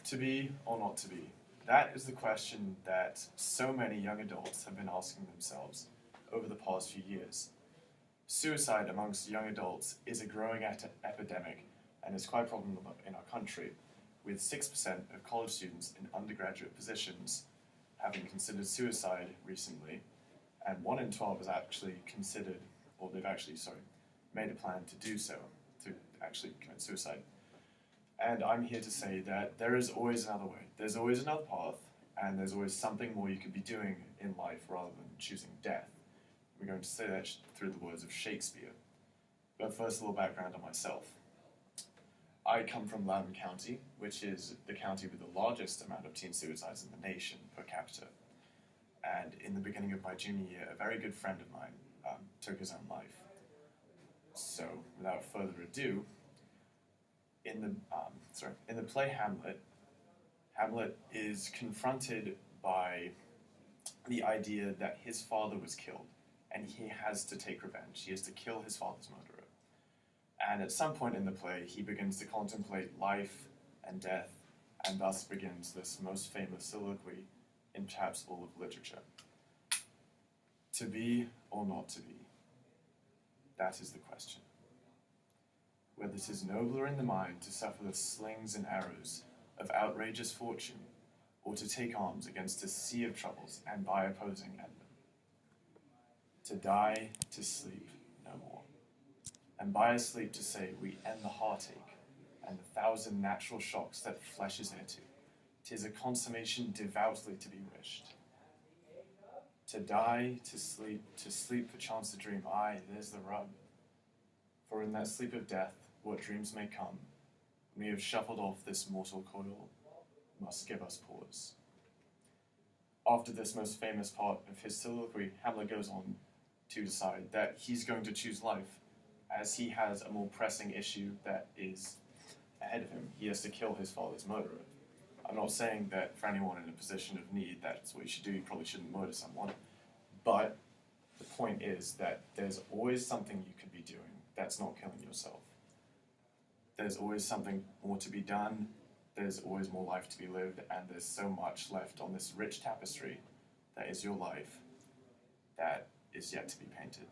To be or not to be? That is the question that so many young adults have been asking themselves over the past few years. Suicide amongst young adults is a growing epidemic and is quite a problem in our country, with 6% of college students in undergraduate positions having considered suicide recently, and 1 in 12 has actually considered, or they've actually, made a plan to do so, to actually commit suicide. And I'm here to say that there is always another way. There's always another path, and there's always something more you could be doing in life rather than choosing death. We're going to say that through the words of Shakespeare. But first, a little background on myself. I come from Loudoun County, which is the county with the largest amount of teen suicides in the nation per capita. And in the beginning of my junior year, a very good friend of mine took his own life. So, without further ado, in the play Hamlet, Hamlet is confronted by the idea that his father was killed, and he has to take revenge. He has to kill his father's murderer. And at some point in the play, he begins to contemplate life and death, and thus begins this most famous soliloquy in perhaps all of literature. To be or not to be? That is the question. Whether it is nobler in the mind to suffer the slings and arrows of outrageous fortune, or to take arms against a sea of troubles and by opposing end them. To die, to sleep, no more. And by a sleep to say we end the heartache and the thousand natural shocks that flesh is heir to. 'Tis a consummation devoutly to be wished. To die, to sleep perchance to dream, aye, there's the rub. For in that sleep of death, what dreams may come, when we have shuffled off this mortal coil, must give us pause. After this most famous part of his soliloquy, Hamlet goes on to decide that he's going to choose life, as he has a more pressing issue that is ahead of him. He has to kill his father's murderer. I'm not saying that for anyone in a position of need, that's what you should do. You probably shouldn't murder someone. But the point is that there's always something you could be doing that's not killing yourself. There's always something more to be done. There's always more life to be lived, and there's so much left on this rich tapestry that is your life that is yet to be painted.